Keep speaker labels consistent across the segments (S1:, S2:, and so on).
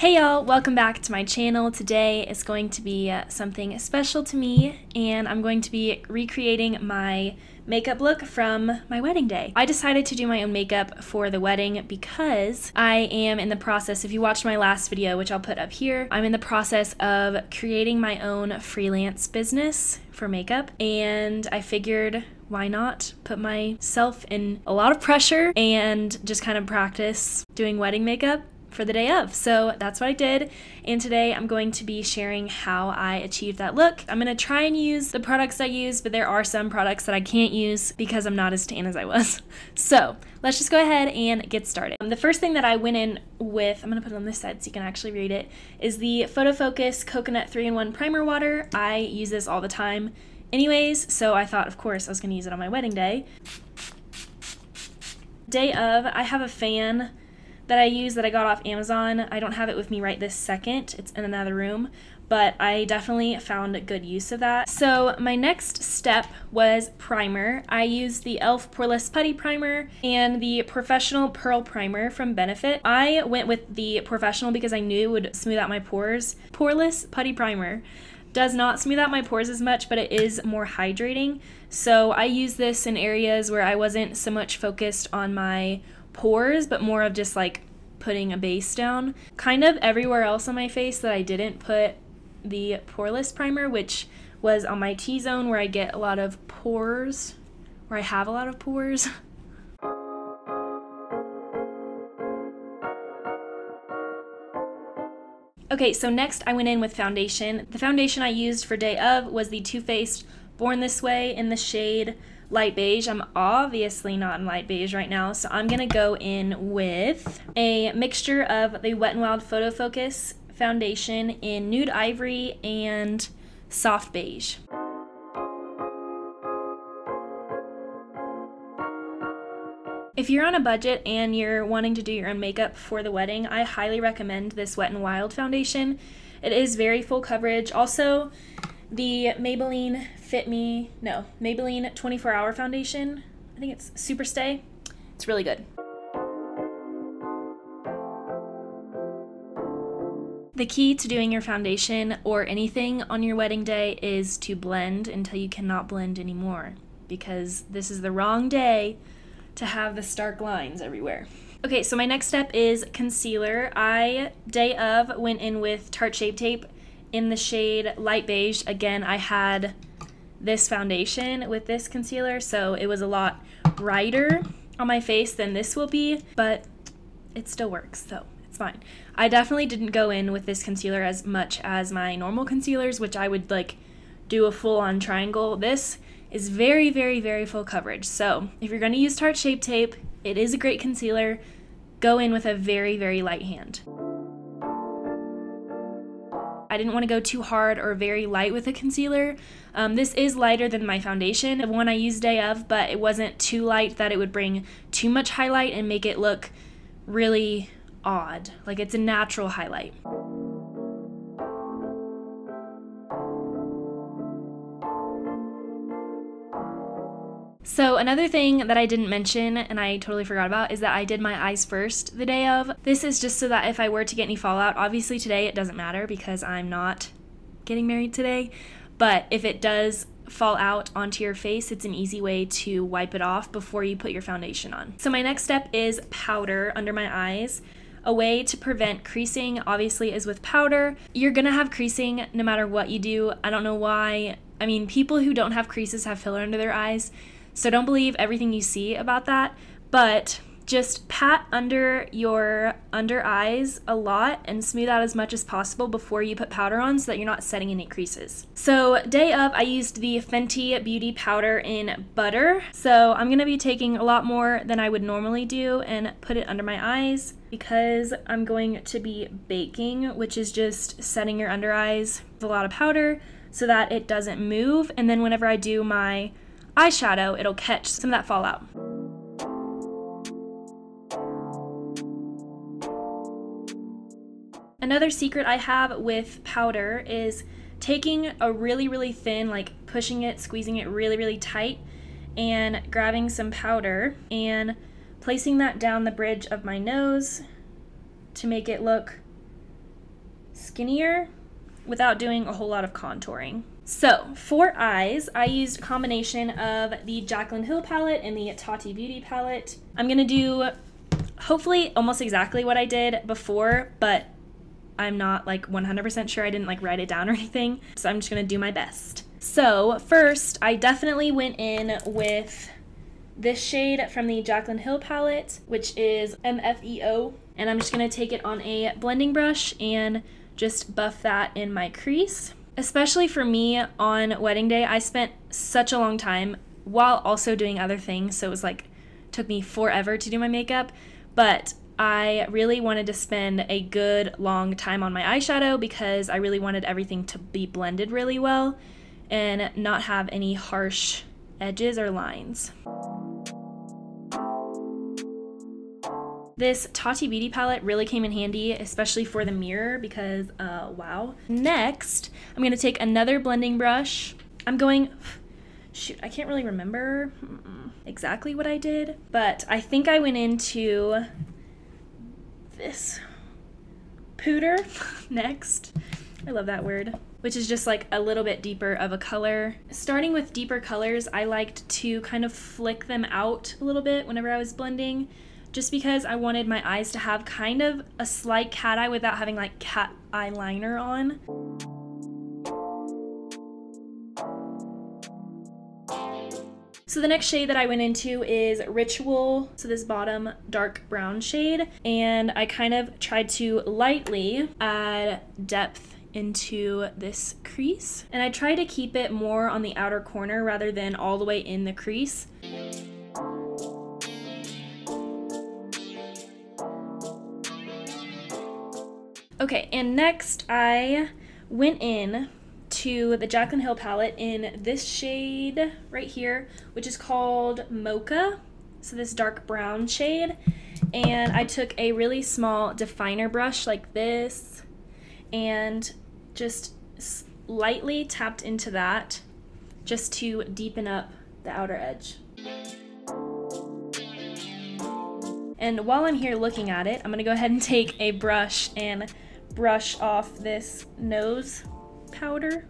S1: Hey y'all, welcome back to my channel. Today is going to be something special to me, and I'm going to be recreating my makeup look from my wedding day. I decided to do my own makeup for the wedding because I am in the process, if you watched my last video, which I'll put up here, I'm in the process of creating my own freelance business for makeup, and I figured why not put myself in a lot of pressure and just kind of practice doing wedding makeup for the day of. So that's what I did, and today I'm going to be sharing how I achieved that look. I'm going to try and use the products I use, but there are some products that I can't use because I'm not as tan as I was. So let's just go ahead and get started. The first thing that I went in with, I'm going to put it on this side so you can actually read it, is the Photo Focus Coconut 3-in-1 Primer Water. I use this all the time anyways, so I thought of course I was going to use it on my wedding day. Day of, I have a fan that I use that I got off Amazon. I don't have it with me right this second, it's in another room, but I definitely found good use of that. So my next step was primer. I used the e.l.f. Poreless Putty Primer and the Professional Pearl Primer from Benefit. I went with the Professional because I knew it would smooth out my pores. Poreless Putty Primer does not smooth out my pores as much, but it is more hydrating. So I use this in areas where I wasn't so much focused on my pores, but more of just like putting a base down. Kind of everywhere else on my face that I didn't put the poreless primer, which was on my T-zone where I get a lot of pores, where I have a lot of pores. Okay, so next I went in with foundation. The foundation I used for day of was the Too Faced Born This Way in the shade light beige. I'm obviously not in light beige right now, so I'm gonna go in with a mixture of the Wet n Wild Photo Focus foundation in nude ivory and soft beige. If you're on a budget and you're wanting to do your own makeup for the wedding, I highly recommend this Wet n Wild foundation. It is very full coverage. Also, the Maybelline 24-hour foundation, I think it's Super Stay. It's really good. The key to doing your foundation or anything on your wedding day is to blend until you cannot blend anymore, because this is the wrong day to have the stark lines everywhere. Okay, so my next step is concealer. I, day of, went in with Tarte Shape Tape in the shade light beige. Again, I had this foundation with this concealer, so it was a lot brighter on my face than this will be, but it still works, so it's fine. I definitely didn't go in with this concealer as much as my normal concealers, which I would like do a full-on triangle. This is very, very, very full coverage, so if you're going to use Tarte Shape Tape, it is a great concealer. Go in with a very, very light hand. I didn't want to go too hard or very light with a concealer. This is lighter than my foundation, the one I used day of, but it wasn't too light that it would bring too much highlight and make it look really odd. Like it's a natural highlight. So another thing that I didn't mention, and I totally forgot about, is that I did my eyes first the day of. This is just so that if I were to get any fallout, obviously today it doesn't matter because I'm not getting married today, but if it does fall out onto your face, it's an easy way to wipe it off before you put your foundation on. So my next step is powder under my eyes. A way to prevent creasing, obviously, is with powder. You're gonna have creasing no matter what you do. I don't know why. I mean, people who don't have creases have filler under their eyes, so don't believe everything you see about that, but just pat under your under eyes a lot and smooth out as much as possible before you put powder on so that you're not setting any creases. So day of, I used the Fenty Beauty powder in Butter. So I'm gonna be taking a lot more than I would normally do and put it under my eyes because I'm going to be baking, which is just setting your under eyes with a lot of powder so that it doesn't move, and then whenever I do my eyeshadow, it'll catch some of that fallout. Another secret I have with powder is taking a really, really thin, like pushing it, squeezing it really, really tight, and grabbing some powder and placing that down the bridge of my nose to make it look skinnier without doing a whole lot of contouring. So for eyes, I used a combination of the Jacqueline Hill palette and the Tati Beauty palette. I'm gonna do hopefully almost exactly what I did before, but I'm not like 100% sure. I didn't like write it down or anything, so I'm just gonna do my best. So first, I definitely went in with this shade from the Jacqueline Hill palette, which is MFEO, and I'm just gonna take it on a blending brush and just buff that in my crease. Especially for me on wedding day, I spent such a long time while also doing other things, so it was like, took me forever to do my makeup, but I really wanted to spend a good long time on my eyeshadow because I really wanted everything to be blended really well and not have any harsh edges or lines. This Tati Beauty palette really came in handy, especially for the mirror because, wow. Next, I'm gonna take another blending brush. I'm going, shoot, I can't really remember exactly what I did, but I think I went into this pooter next. I love that word, which is just like a little bit deeper of a color. Starting with deeper colors, I liked to kind of flick them out a little bit whenever I was blending, just because I wanted my eyes to have kind of a slight cat eye without having like cat eyeliner on. So the next shade that I went into is Ritual, so this bottom dark brown shade, and I kind of tried to lightly add depth into this crease, and I try to keep it more on the outer corner rather than all the way in the crease. Okay, and next I went in to the Jacqueline Hill palette in this shade right here, which is called Mocha, so this dark brown shade, and I took a really small definer brush like this and just lightly tapped into that just to deepen up the outer edge. And while I'm here looking at it, I'm gonna go ahead and take a brush and brush off this nose powder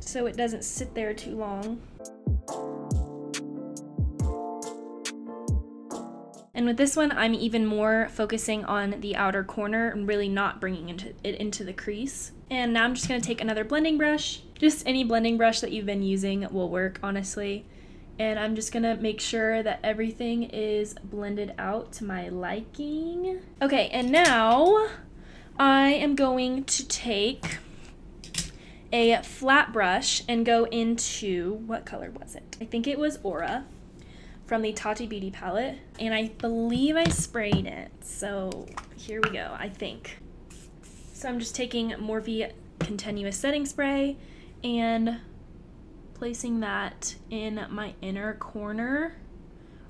S1: so it doesn't sit there too long. And with this one, I'm even more focusing on the outer corner and really not bringing it into the crease. And now I'm just gonna take another blending brush. Just any blending brush that you've been using will work, honestly. And I'm just gonna make sure that everything is blended out to my liking. Okay, and now I am going to take a flat brush and go into, what color was it? I think it was Aura from the Tati Beauty palette, and I believe I sprayed it, so here we go, I think. So I'm just taking Morphe Continuous Setting Spray and placing that in my inner corner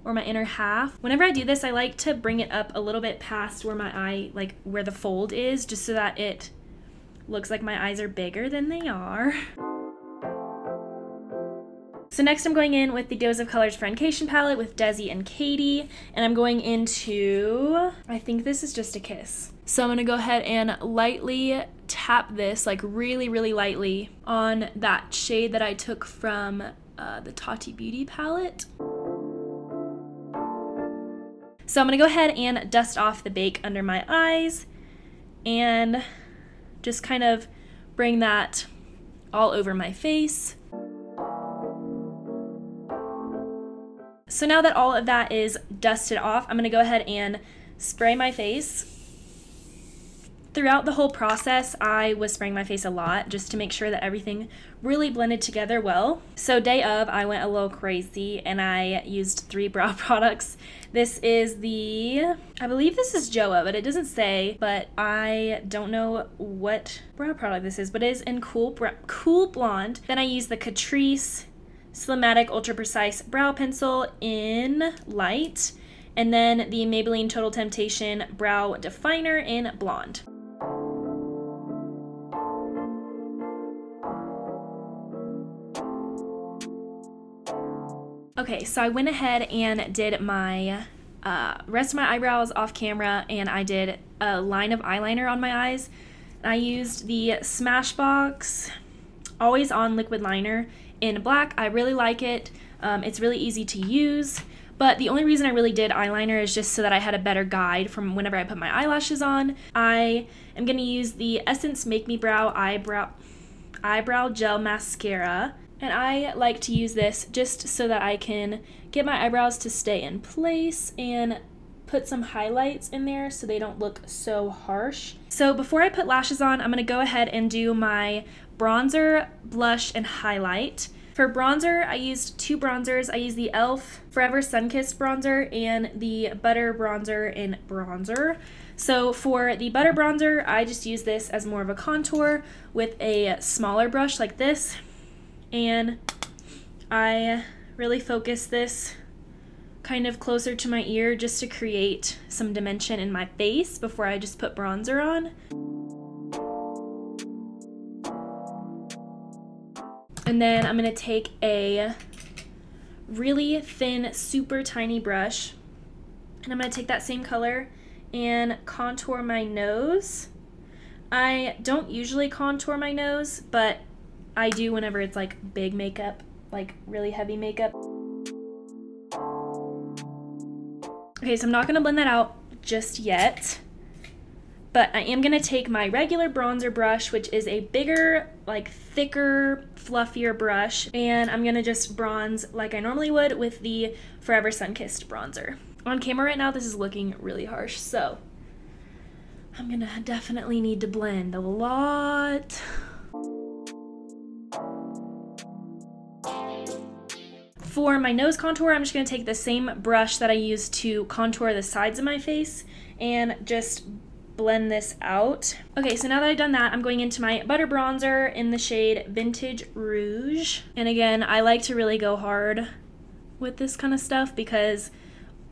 S1: or my inner half. Whenever I do this, I like to bring it up a little bit past where my eye, like where the fold is, just so that it looks like my eyes are bigger than they are. So next I'm going in with the Dose of Colors Predication palette with Desi and Katie, and I'm going into, I think this is Just a Kiss. So I'm gonna go ahead and lightly tap this, like really, really lightly, on that shade that I took from the Tati Beauty palette. So I'm gonna go ahead and dust off the bake under my eyes and just kind of bring that all over my face. So now that all of that is dusted off, I'm gonna go ahead and spray my face. Throughout the whole process, I was spraying my face a lot just to make sure that everything really blended together well. So day of, I went a little crazy and I used 3 brow products. This is the, I believe this is Joa, but it doesn't say, but I don't know what brow product this is, but it is in Cool Blonde. Then I used the Catrice Slimatic Ultra Precise Brow Pencil in Light, and then the Maybelline Total Temptation Brow Definer in Blonde. Okay, so I went ahead and did my rest of my eyebrows off camera, and I did a line of eyeliner on my eyes I used the Smashbox Always On Liquid Liner in black. I really like it. It's really easy to use. But the only reason I really did eyeliner is just so that I had a better guide from whenever I put my eyelashes on. I am going to use the Essence Make Me Brow Eyebrow Gel Mascara. And I like to use this just so that I can get my eyebrows to stay in place and put some highlights in there so they don't look so harsh. So before I put lashes on, I'm going to go ahead and do my bronzer, blush, and highlight. For bronzer, I used two bronzers. I used the e.l.f. Forever Sunkissed bronzer and the Butter bronzer in bronzer. So for the Butter bronzer, I just use this as more of a contour with a smaller brush like this. And I really focus this kind of closer to my ear just to create some dimension in my face before I just put bronzer on. And then I'm going to take a really thin, super tiny brush, and I'm going to take that same color and contour my nose. I don't usually contour my nose, but I do whenever it's like big makeup, like really heavy makeup. Okay, so I'm not going to blend that out just yet. But I am going to take my regular bronzer brush, which is a bigger, like thicker, fluffier brush, and I'm going to just bronze like I normally would with the Forever Sunkissed bronzer. On camera right now, this is looking really harsh, so I'm going to definitely need to blend a lot. For my nose contour, I'm just going to take the same brush that I used to contour the sides of my face and just blend this out. Okay, so now that I've done that, I'm going into my Butter bronzer in the shade Vintage Rouge. And again, I like to really go hard with this kind of stuff because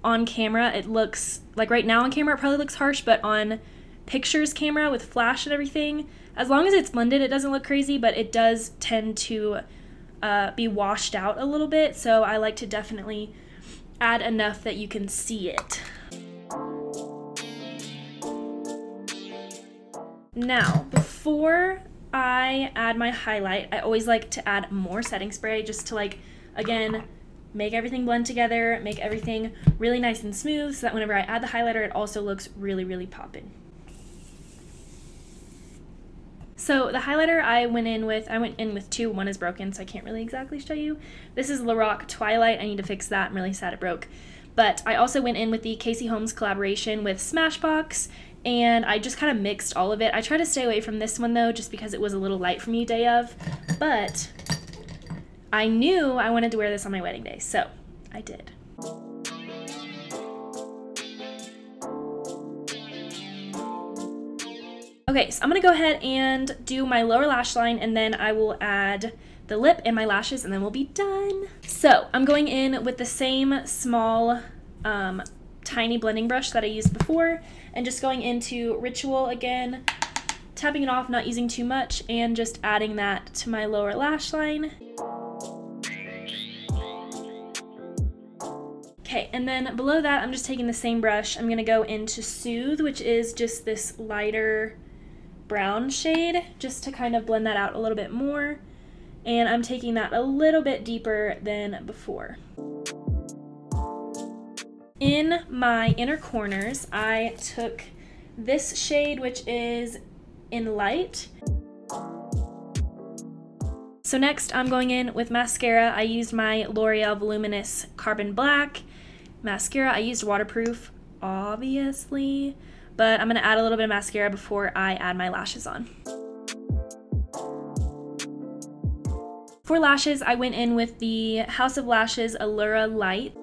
S1: on camera it looks, like right now on camera it probably looks harsh, but on pictures camera with flash and everything, as long as it's blended it doesn't look crazy, but it does tend to be washed out a little bit, so I like to definitely add enough that you can see it. Now, before I add my highlight, I always like to add more setting spray just to, like, again, make everything blend together, make everything really nice and smooth so that whenever I add the highlighter, it also looks really, really poppin'. So the highlighter I went in with two. One is broken, so I can't really exactly show you. This is Lorac Twilight. I need to fix that. I'm really sad it broke. But I also went in with the Casey Holmes collaboration with Smashbox, and I just kind of mixed all of it. I try to stay away from this one though, just because it was a little light for me day of, but I knew I wanted to wear this on my wedding day, so I did. Okay, so I'm gonna go ahead and do my lower lash line, and then I will add the lip and my lashes, and then we'll be done. So I'm going in with the same small, tiny blending brush that I used before, and just going into Ritual again, tapping it off, not using too much, and just adding that to my lower lash line. Okay, and then below that, I'm just taking the same brush. I'm gonna go into Soothe, which is just this lighter brown shade, just to kind of blend that out a little bit more. And I'm taking that a little bit deeper than before. In my inner corners, I took this shade, which is in Light. So next I'm going in with mascara. I used my L'Oreal Voluminous Carbon Black. Mascara, I used waterproof, obviously, but I'm gonna add a little bit of mascara before I add my lashes on. For lashes, I went in with the House of Lashes Allura Light.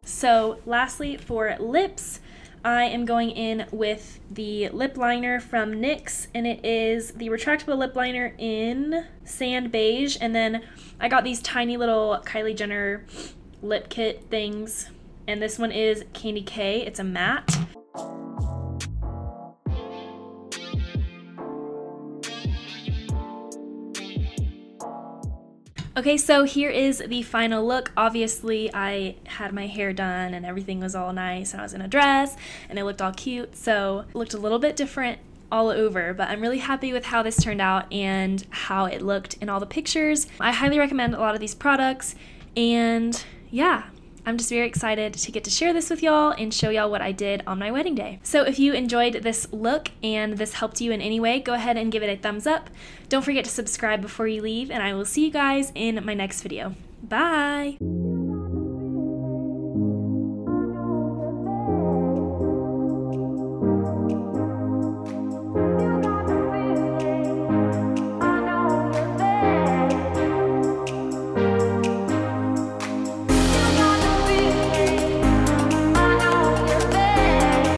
S1: So lastly, for lips, I am going in with the lip liner from NYX, and it is the retractable lip liner in Sand Beige, and then I got these tiny little Kylie Jenner lip kit things, and this one is Candy K. It's a matte. Okay, so here is the final look. Obviously, I had my hair done and everything was all nice, and I was in a dress and it looked all cute, so it looked a little bit different all over, but I'm really happy with how this turned out and how it looked in all the pictures. I highly recommend a lot of these products, and yeah, I'm just very excited to get to share this with y'all and show y'all what I did on my wedding day. So if you enjoyed this look and this helped you in any way, go ahead and give it a thumbs up. Don't forget to subscribe before you leave, and I will see you guys in my next video. Bye!